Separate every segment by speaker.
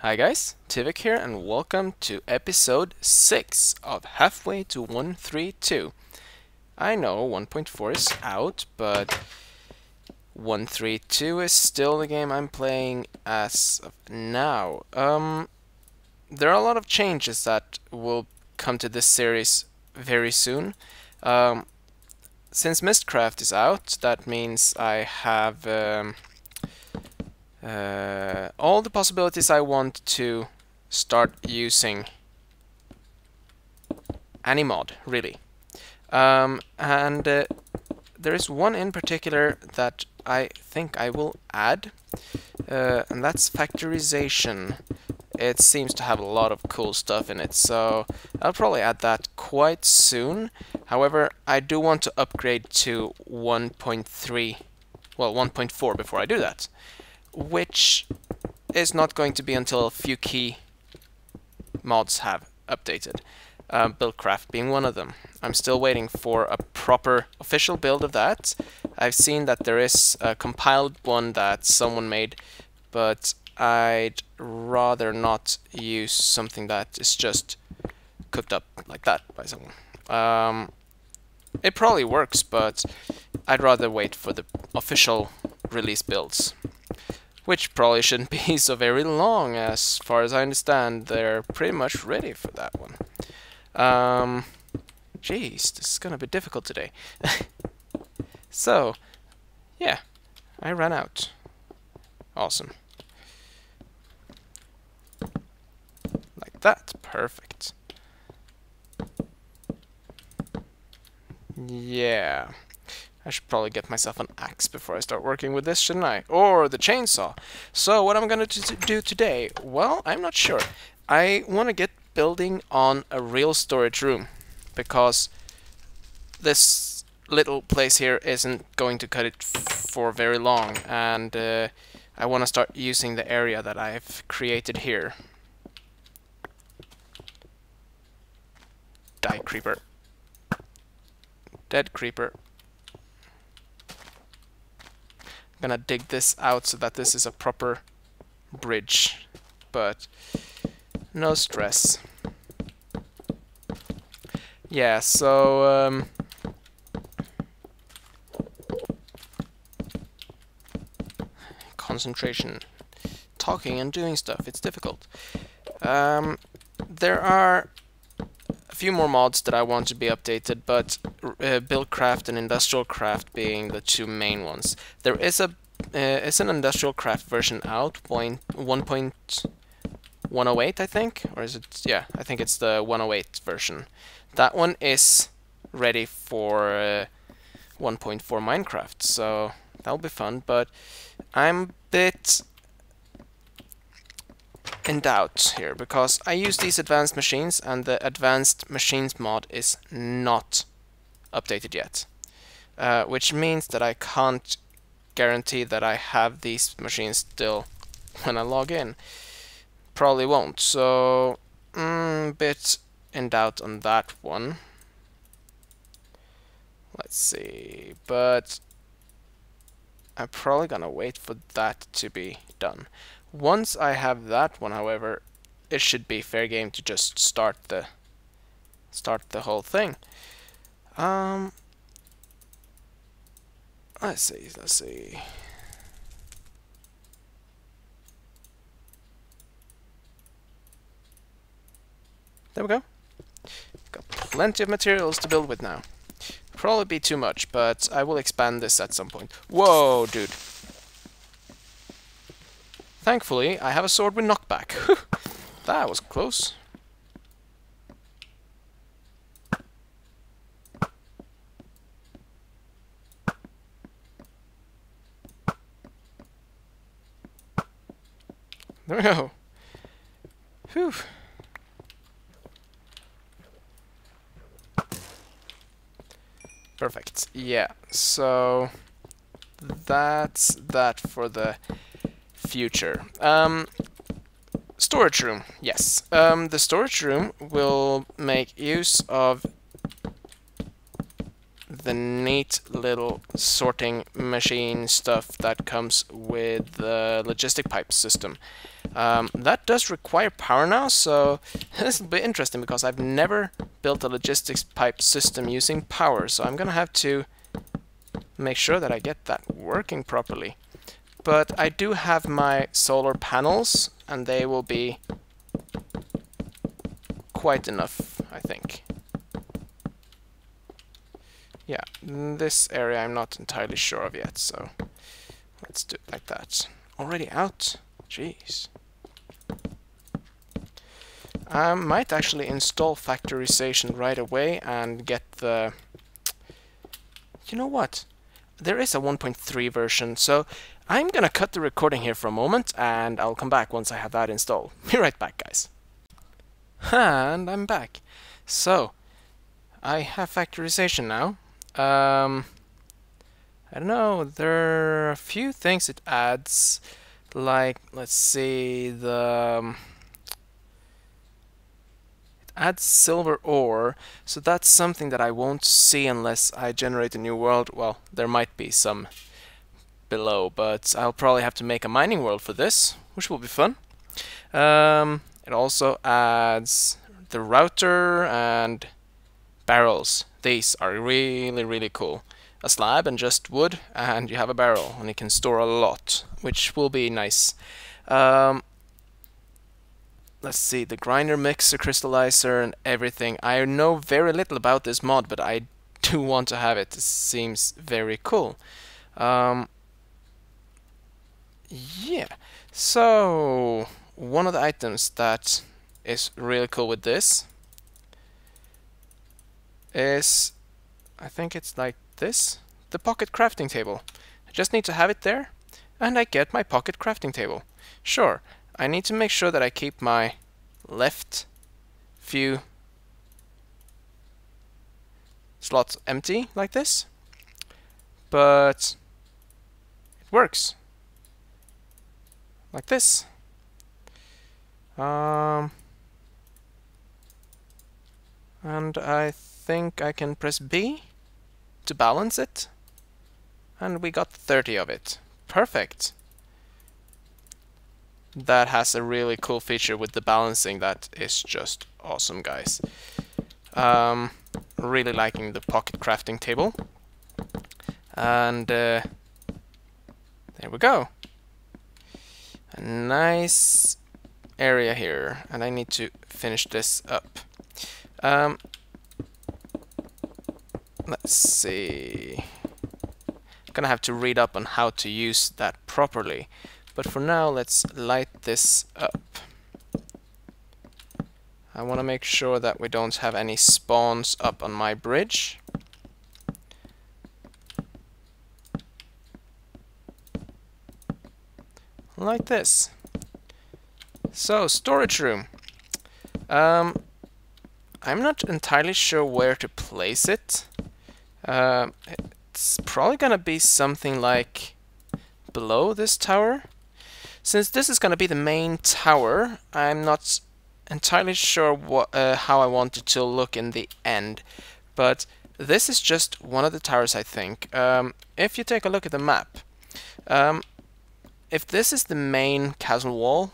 Speaker 1: Hi guys, Tivik here and welcome to episode 6 of Halfway to 132. I know 1.4 is out, but 132 is still the game I'm playing as of now. There are a lot of changes that will come to this series very soon. Since Mistcraft is out, that means I have all the possibilities I want to start using any mod, really. There is one in particular that I think I will add, and that's Factorization. It seems to have a lot of cool stuff in it, so I'll probably add that quite soon. However, I do want to upgrade to 1.3, well, 1.4 before I do that, which is not going to be until a few key mods have updated. Buildcraft being one of them. I'm still waiting for a proper official build of that. I've seen that there is a compiled one that someone made, but I'd rather not use something that is just cooked up like that by someone. It probably works, but I'd rather wait for the official release builds, which probably shouldn't be so very long. As far as I understand, they're pretty much ready for that one. Jeez, this is gonna be difficult today. So, yeah, I ran out. Awesome. Like that, perfect. Yeah. I should probably get myself an axe before I start working with this, shouldn't I? Or the chainsaw. So, what I'm gonna do today? Well, I'm not sure. I want to get building on a real storage room, because this little place here isn't going to cut it for very long, and I want to start using the area that I've created here. Die, creeper. Dead creeper. I'm gonna dig this out so that this is a proper bridge, but no stress. Yeah, so concentration, talking and doing stuff, it's difficult. There are a few more mods that I want to be updated, but Buildcraft and Industrial Craft being the two main ones. There is an Industrial Craft version out, 1.108, I think, or is it? Yeah, I think it's the 108 version. That one is ready for 1.4 Minecraft, so that'll be fun, but I'm a bit in doubt here, because I use these advanced machines, and the advanced machines mod is not updated yet, which means that I can't guarantee that I have these machines still when I log in. Probably won't, so bit in doubt on that one. Let's see, but I'm probably gonna wait for that to be done. Once I have that one, however, it should be fair game to just start the whole thing. Let's see. There we go. Got plenty of materials to build with now. Probably be too much, but I will expand this at some point. Whoa, dude. Thankfully, I have a sword with knockback. That was close. There we go. Whew. Perfect. Yeah, so that's that for the future. Storage room, yes. The storage room will make use of the neat little sorting machine stuff that comes with the logistic pipe system. That does require power now, so this will be interesting because I've never built a logistics pipe system using power, so I'm gonna have to make sure that I get that working properly. But I do have my solar panels, and they will be quite enough, I think. Yeah, this area I'm not entirely sure of yet, so let's do it like that. Already out? Jeez. I might actually install Factorization right away and get the... You know what? There is a 1.3 version, so I'm gonna cut the recording here for a moment, and I'll come back once I have that installed. Be right back, guys. And I'm back. So, I have Factorization now. I don't know, there are a few things it adds, like, let's see, it adds silver ore, so that's something that I won't see unless I generate a new world. Well, there might be some below, but I'll probably have to make a mining world for this, which will be fun. It also adds the router and barrels. These are really, really cool. A slab and just wood, and you have a barrel, and you can store a lot, which will be nice. Let's see, the grinder, mixer, crystallizer, and everything. I know very little about this mod, but I do want to have it. It seems very cool. Yeah, so one of the items that is really cool with this is, I think it's like this, the pocket crafting table. I just need to have it there, and I get my pocket crafting table. Sure, I need to make sure that I keep my left few slots empty like this, but it works like this. And I think I can press B to balance it, and we got 30 of it. Perfect. That has a really cool feature with the balancing that is just awesome, guys. Really liking the pocket crafting table. And there we go. A nice area here, and I need to finish this up. Let's see. I'm gonna have to read up on how to use that properly. But for now, let's light this up. I want to make sure that we don't have any spawns up on my bridge. Like this. So, storage room. I'm not entirely sure where to place it. It's probably gonna be something like below this tower. Since this is gonna be the main tower, I'm not entirely sure what, how I want it to look in the end. But this is just one of the towers, I think. If you take a look at the map, if this is the main castle wall,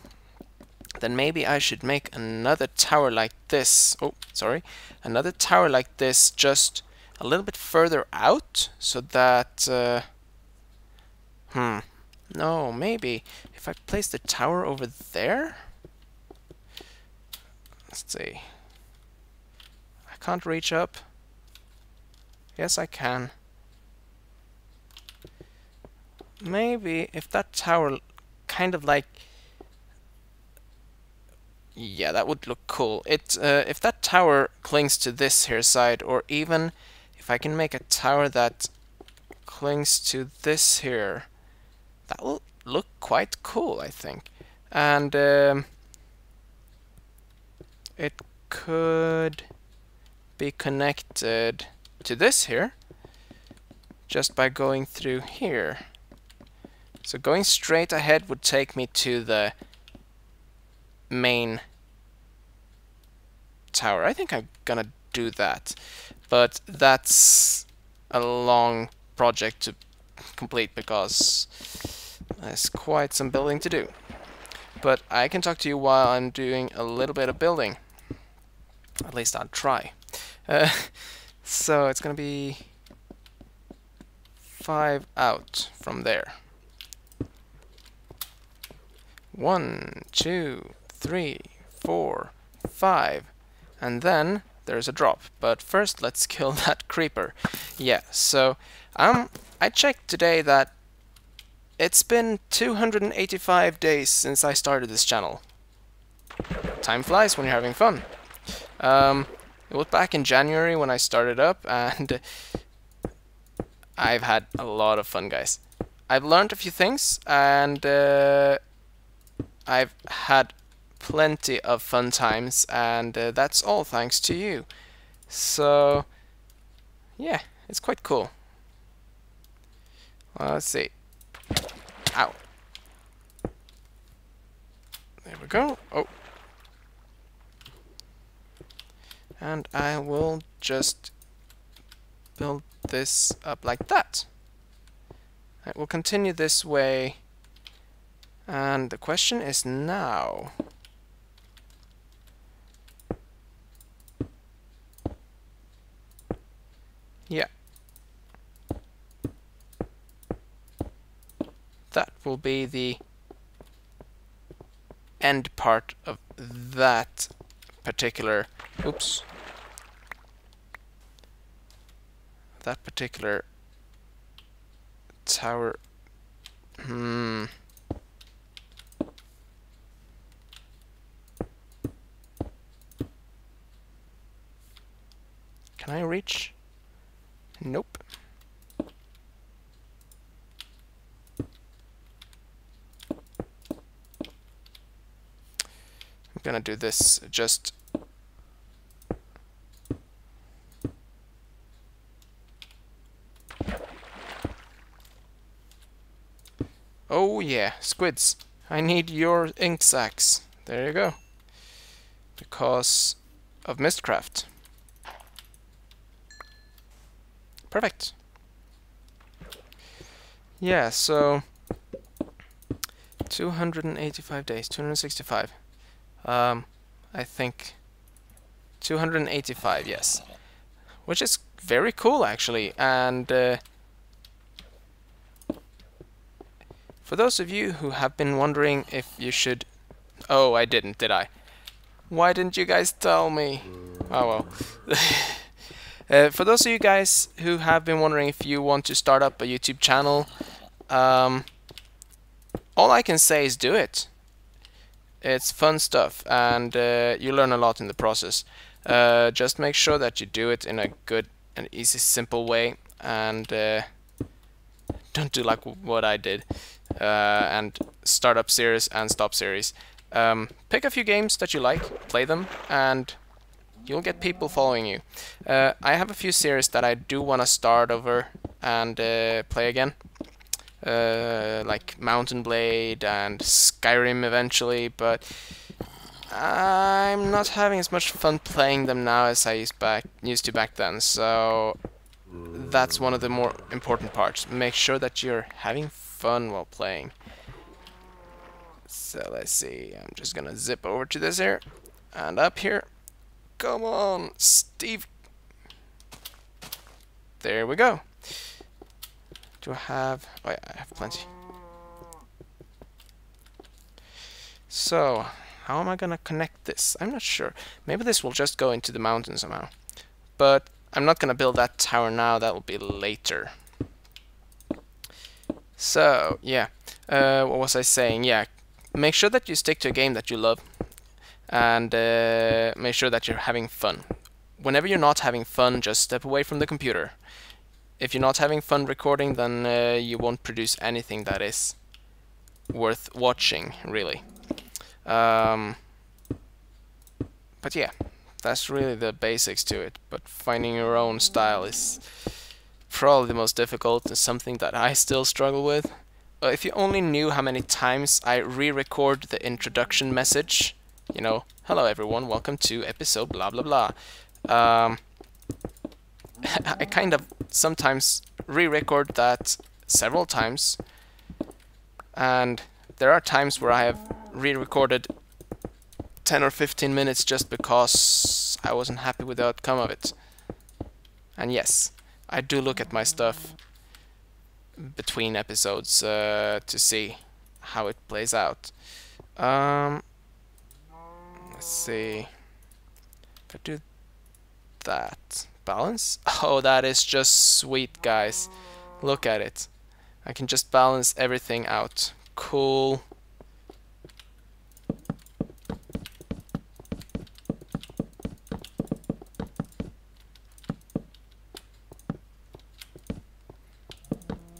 Speaker 1: then maybe I should make another tower like this. Oh, sorry. Another tower like this, just a little bit further out, so that... No, maybe if I place the tower over there? Let's see. I can't reach up. Yes, I can. Maybe if that tower kind of like... Yeah, that would look cool. If that tower clings to this here side, or even if I can make a tower that clings to this here, that will look quite cool, I think. And it could be connected to this here just by going through here. So going straight ahead would take me to the main tower. I think I'm gonna do that, but that's a long project to complete because there's quite some building to do. But I can talk to you while I'm doing a little bit of building. At least I'll try. So it's gonna be 5 out from there. 1, 2, 3, 4, 5, and then there's a drop. But first, let's kill that creeper. Yeah. So I checked today that it's been 285 days since I started this channel. Time flies when you're having fun. It was back in January when I started up, and I've had a lot of fun, guys. I've learned a few things, and I've had plenty of fun times, and that's all thanks to you. So, yeah, it's quite cool. Let's see. Ow. There we go. Oh. And I will just build this up like that. It will continue this way. And the question is now, yeah, that will be the end part of that particular, oops, that particular tower. Can I reach? Nope. I'm gonna do this just oh yeah, squids. I need your ink sacks. There you go. Because of Mistcraft. Perfect. Yeah, so 285 days, 265. I think 285, yes. Which is very cool, actually. And for those of you who have been wondering if you should... Oh, I didn't, did I? Why didn't you guys tell me? Oh well. For those of you guys who have been wondering if you want to start up a YouTube channel, all I can say is do it. It's fun stuff, and you learn a lot in the process. Just make sure that you do it in a good and easy, simple way, and don't do like what I did, and start up series and stop series. Pick a few games that you like, play them, and you'll get people following you. I have a few series that I do want to start over and play again. Like Mountain Blade and Skyrim eventually, but I'm not having as much fun playing them now as I used to back then, so that's one of the more important parts. Make sure that you're having fun while playing. So let's see, I'm just gonna zip over to this here, and up here. Come on, Steve. There we go. Do I have... Oh yeah, I have plenty. So, how am I gonna connect this? I'm not sure. Maybe this will just go into the mountain somehow. But I'm not gonna build that tower now, that will be later. So, yeah. What was I saying? Yeah, make sure that you stick to a game that you love. And make sure that you're having fun. Whenever you're not having fun, just step away from the computer. If you're not having fun recording, then you won't produce anything that is worth watching, really. But yeah, that's really the basics to it. But finding your own style is probably the most difficult, and something that I still struggle with. If you only knew how many times I re-record the introduction message, you know, hello everyone, welcome to episode blah blah blah. I kind of sometimes re-record that several times, and there are times where I have re-recorded 10 or 15 minutes just because I wasn't happy with the outcome of it. And yes, I do look at my stuff between episodes to see how it plays out. Let's see. If I do that. Balance? Oh, that is just sweet, guys. Look at it. I can just balance everything out. Cool.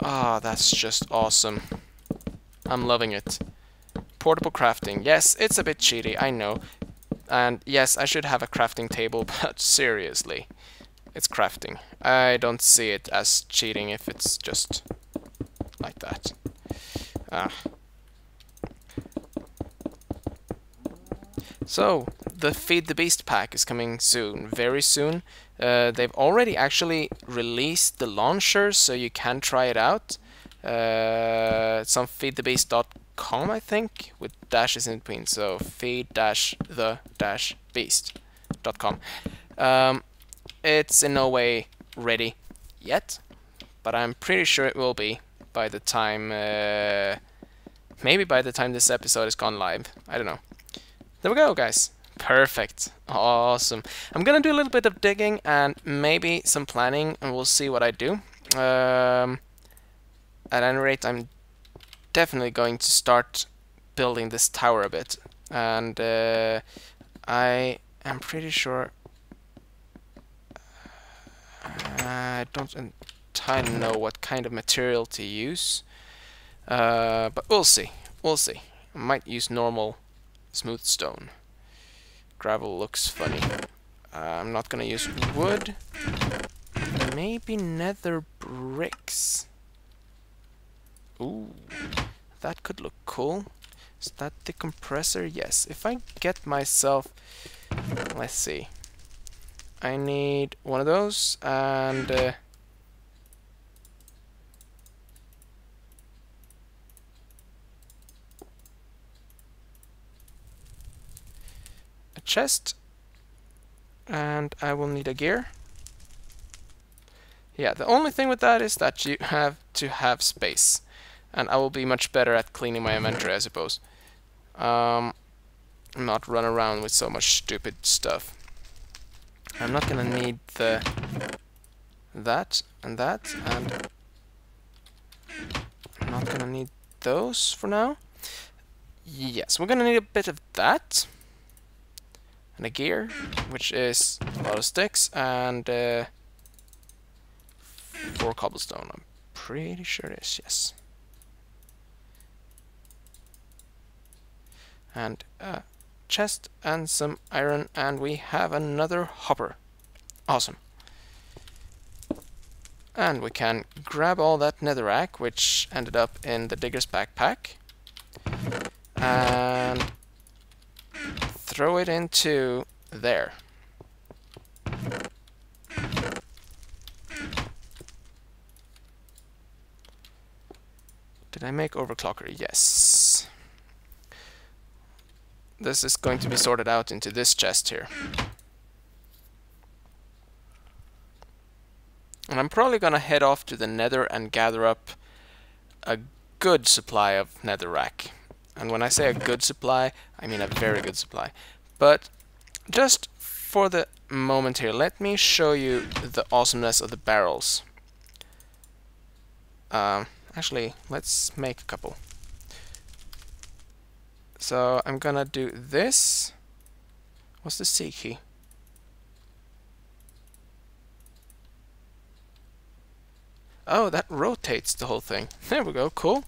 Speaker 1: Ah, that's just awesome. I'm loving it. Portable crafting. Yes, it's a bit cheaty, I know. And yes, I should have a crafting table, but seriously, it's crafting. I don't see it as cheating if it's just like that. So, the Feed the Beast pack is coming soon, very soon. They've already actually released the launcher, so you can try it out. It's on feedthebeast.com, I think, with dashes in between. So feed-the-beast.com. It's in no way ready yet, but I'm pretty sure it will be by the time, maybe by the time this episode is gone live. I don't know. There we go, guys. Perfect. Awesome. I'm gonna do a little bit of digging and maybe some planning, and we'll see what I do. At any rate, I'm definitely going to start building this tower a bit. And I am pretty sure... I don't entirely know what kind of material to use. But we'll see. We'll see. I might use normal smooth stone. Gravel looks funny. I'm not gonna use wood. Maybe nether bricks. Ooh, that could look cool. Is that the compressor? Yes. If I get myself... Let's see. I need one of those and... a chest, and I will need a gear. Yeah, the only thing with that is that you have to have space, and I will be much better at cleaning my inventory, I suppose. Not run around with so much stupid stuff. I'm not gonna need that and that, and I'm not gonna need those for now. Yes, we're gonna need a bit of that. And a gear, which is a lot of sticks, and 4 cobblestone. I'm pretty sure it is, yes. And a chest and some iron, and we have another hopper. Awesome. And we can grab all that netherrack, which ended up in the digger's backpack, and throw it into there. Did I make overclocker? Yes. This is going to be sorted out into this chest here. And I'm probably gonna head off to the Nether and gather up a good supply of netherrack. And when I say a good supply, I mean a very good supply. But just for the moment here, let me show you the awesomeness of the barrels. Actually, let's make a couple. So I'm gonna do this. What's the C key? Oh, that rotates the whole thing. There we go, cool.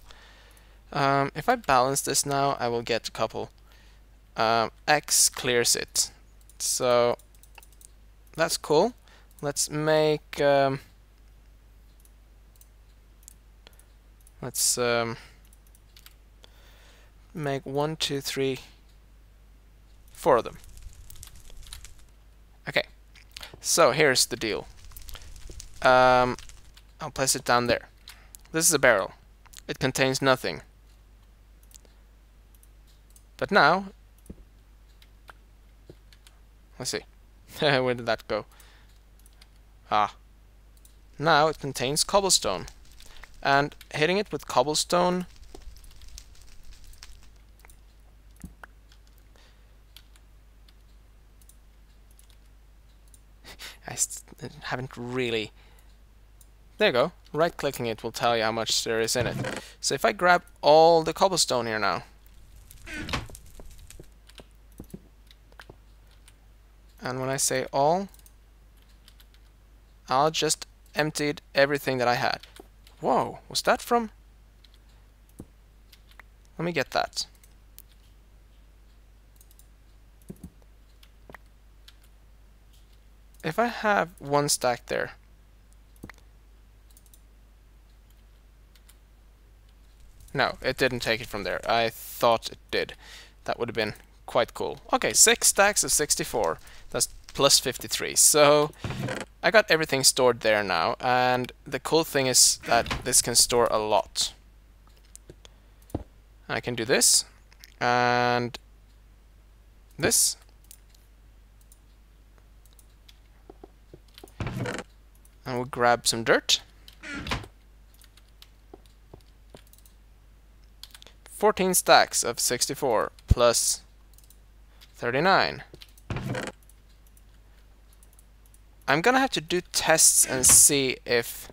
Speaker 1: If I balance this now, I will get a couple. X clears it. So that's cool. Let's make make 1, 2, 3, 4 of them. Okay, so here's the deal. I'll place it down there. This is a barrel. It contains nothing. But now, let's see. Where did that go? Ah. Now it contains cobblestone. And hitting it with cobblestone I haven't really... There you go. Right-clicking it will tell you how much there is in it. So if I grab all the cobblestone here now, and when I say all, I'll just emptied everything that I had. Whoa, was that from... Let me get that. If I have one stack there, no, it didn't take it from there. I thought it did. That would have been quite cool. Okay, 6 stacks of 64. That's plus 53. So I got everything stored there now, and the cool thing is that this can store a lot. I can do this, and this. And we'll grab some dirt. 14 stacks of 64 plus 39. I'm gonna have to do tests and see if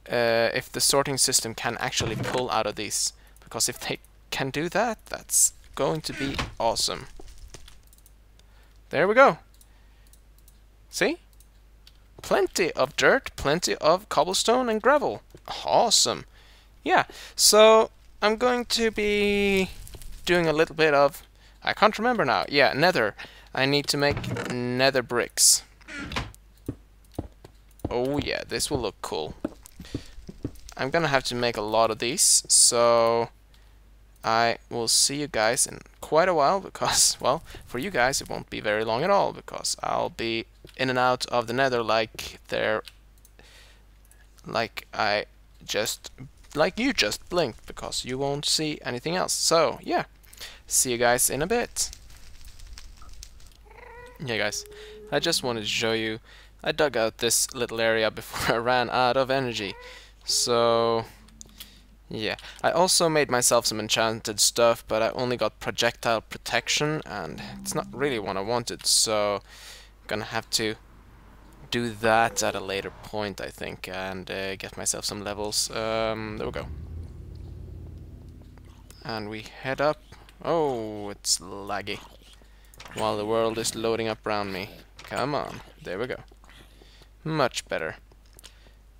Speaker 1: the sorting system can actually pull out of these. Because if they can do that, that's going to be awesome. There we go. See? Plenty of dirt, plenty of cobblestone and gravel. Awesome. Yeah, so I'm going to be doing a little bit of... I can't remember now. Yeah, nether. I need to make nether bricks. Oh yeah, this will look cool. I'm gonna have to make a lot of these, so I will see you guys in quite a while, because, well, for you guys it won't be very long at all, because I'll be in and out of the nether like you just blinked, because you won't see anything else. So yeah, see you guys in a bit. Yeah guys, I just wanted to show you, I dug out this little area before I ran out of energy. So yeah, I also made myself some enchanted stuff, but I only got projectile protection, and it's not really what I wanted, so I'm gonna have to do that at a later point, I think, and get myself some levels. There we go. And we head up. Oh, it's laggy. While the world is loading up around me. Come on. There we go. Much better.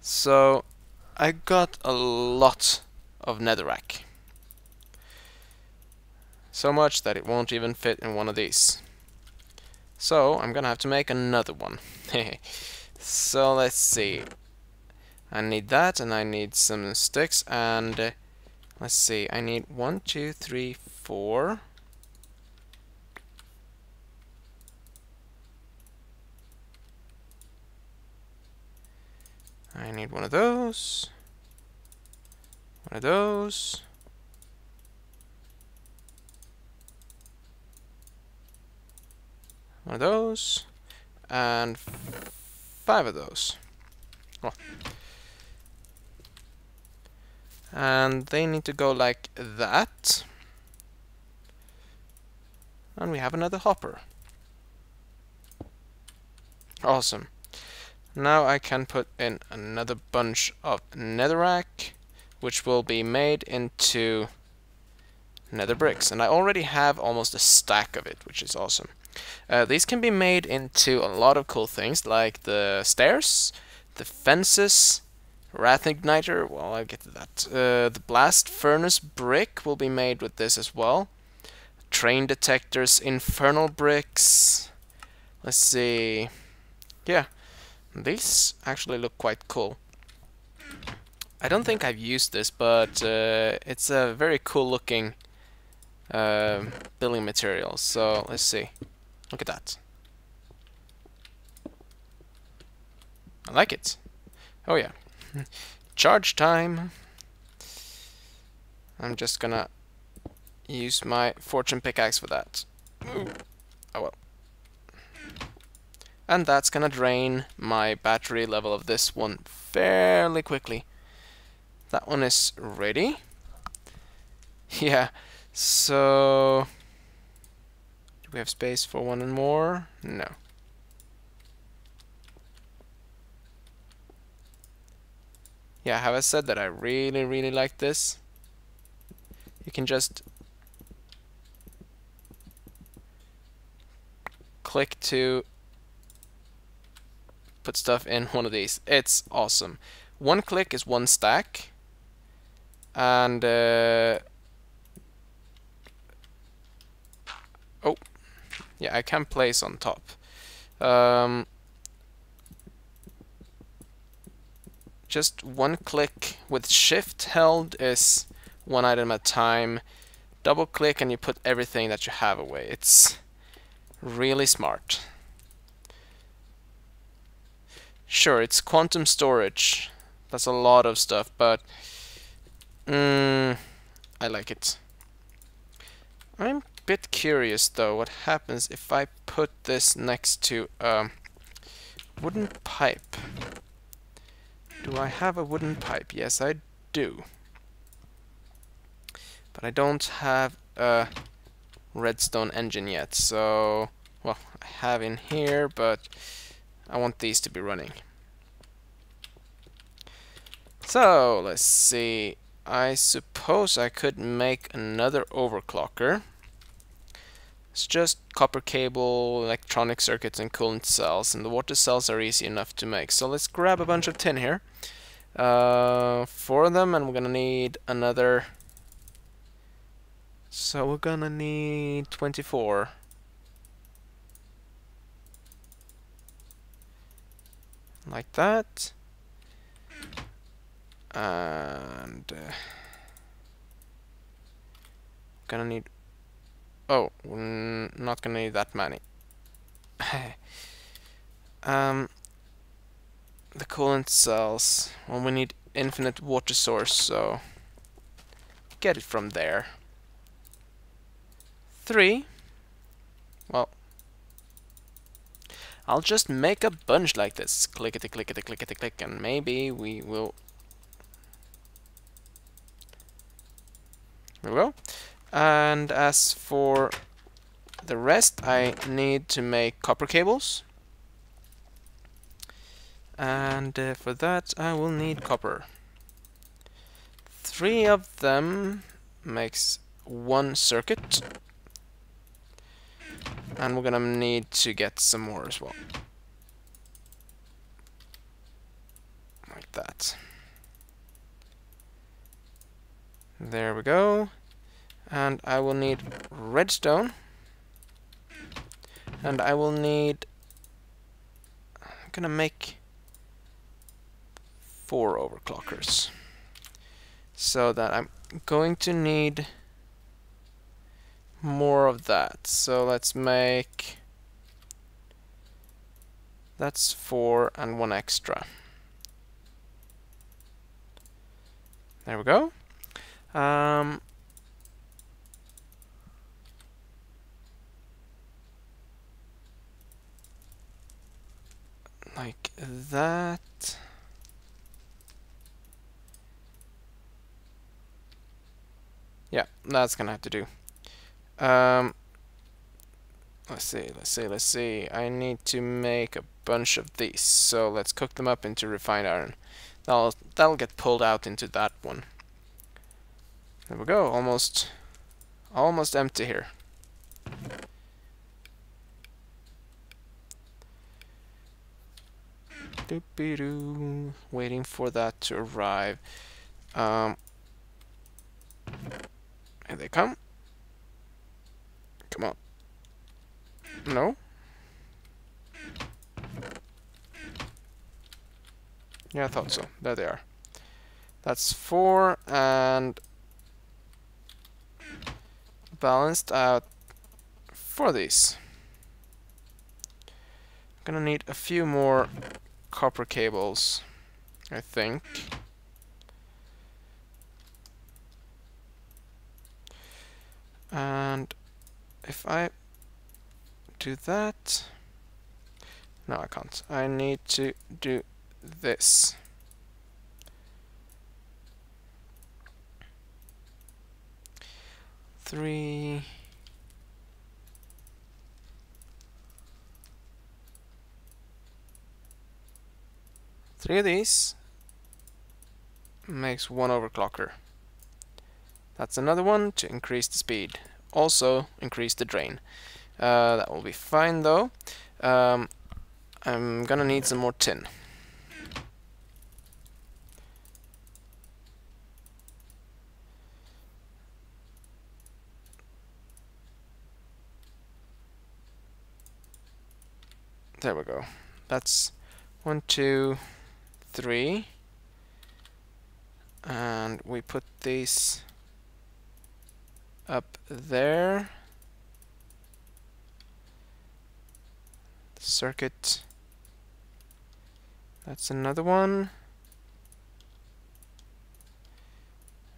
Speaker 1: So, I got a lot of netherrack. So much that it won't even fit in one of these. So, I'm gonna have to make another one. So, let's see. I need that, and I need some sticks, and let's see. I need 1, 2, 3, 4. I need one of those. One of those. One of those. And 5 of those. Oh. And they need to go like that. And we have another hopper. Awesome. Now I can put in another bunch of netherrack, which will be made into nether bricks. And I already have almost a stack of it, which is awesome. These can be made into a lot of cool things, like the stairs, the fences, wrath igniter, well, I'll get to that. The blast furnace brick will be made with this as well. Train detectors, infernal bricks. Let's see. Yeah, these actually look quite cool. I don't think I've used this, but it's a very cool looking building material. So let's see. Look at that. I like it. Oh yeah. Charge time. I'm just gonna use my fortune pickaxe for that. Ooh. Oh well. And that's gonna drain my battery level of this one fairly quickly. That one is ready. Yeah, so... do we have space for one more? No. Yeah, have I said that I really like this? You can just click to put stuff in one of these. It's awesome. One click is one stack. And oh yeah, I can place on top. Just one click with shift held is one item at a time. Double click and you put everything that you have away. It's really smart. Sure, it's quantum storage. That's a lot of stuff, but I like it. I'm a bit curious though, what happens if I put this next to a wooden pipe? Do I have a wooden pipe? Yes, I do. But I don't have a redstone engine yet, so... well, I have in here, but I want these to be running. So, let's see. I suppose I could make another overclocker. It's just copper cable, electronic circuits, and coolant cells, and the water cells are easy enough to make. So let's grab a bunch of tin here. 4 of them, and we're gonna need another... so we're gonna need 24. Like that. And gonna need... oh, we're not gonna need that many. The coolant cells. Well, we need infinite water source, so get it from there. 3. Well, I'll just make a bunch like this. Clickety, clickety, clickety, click, and maybe we will... there we go. And as for the rest, I need to make copper cables. And for that, I will need copper. 3 of them makes 1 circuit. And we're gonna need to get some more as well. Like that. There we go. And I will need redstone. And I will need... I'm gonna make 4 overclockers. So that I'm going to need more of that. So let's make... that's 4 and 1 extra. There we go. Like that. Yeah, that's gonna have to do. Let's see. I need to make a bunch of these, so let's cook them up into refined iron. That'll get pulled out into that one. There we go. Almost empty here. Doop-doo. Waiting for that to arrive. Here they come. Come on. No? Yeah, I thought so. There they are. That's 4 and balanced out for these. Gonna need a few more copper cables, I think. And if I do that, no, I can't. I need to do this. Three of these makes one overclocker. That's another one to increase the speed. Also increase the drain. That will be fine though. I'm gonna need some more tin. There we go. That's 1, 2, 3. And we put these up there. Circuit. That's another one.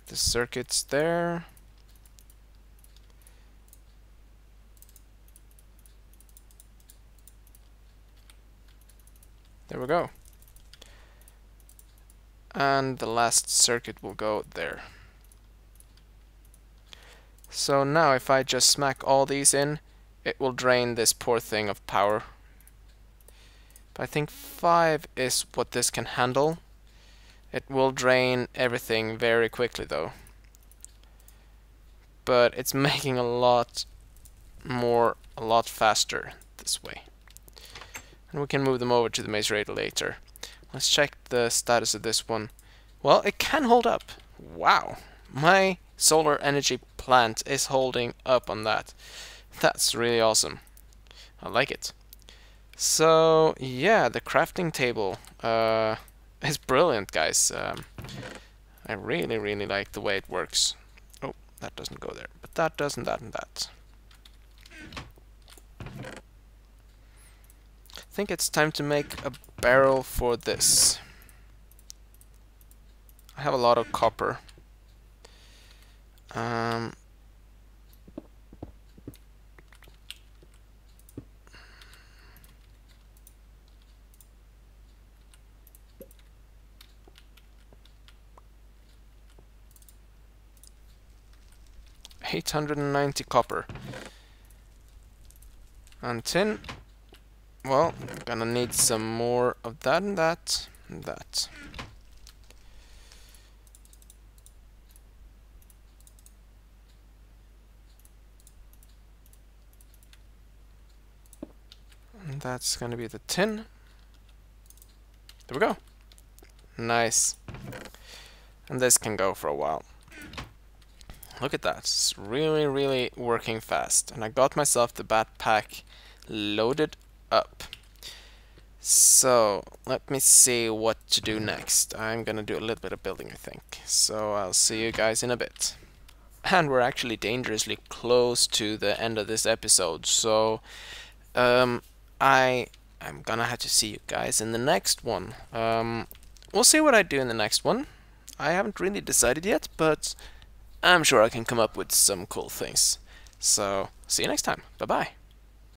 Speaker 1: The circuit's there. There we go. And the last circuit will go there. So now if I just smack all these in, it will drain this poor thing of power. But I think 5 is what this can handle. It will drain everything very quickly though. But it's making a lot faster this way. And we can move them over to the maze radiator later. Let's check the status of this one. Well, it can hold up. Wow. My solar energy plant is holding up on that. That's really awesome. I like it. So, yeah, the crafting table is brilliant, guys. I really, really like the way it works. Oh, that doesn't go there. But that does, and that, and that. I think it's time to make a barrel for this. I have a lot of copper. 890 copper. And tin. Well, I'm gonna need some more of that and that and that. And that's gonna be the tin. There we go. Nice. And this can go for a while. Look at that. It's really, really working fast. And I got myself the backpack loaded up. So, let me see what to do next. I'm gonna do a little bit of building, I think. So, I'll see you guys in a bit. And we're actually dangerously close to the end of this episode. So, I'm gonna have to see you guys in the next one. We'll see what I do in the next one. I haven't really decided yet, but I'm sure I can come up with some cool things. So, see you next time. Bye-bye.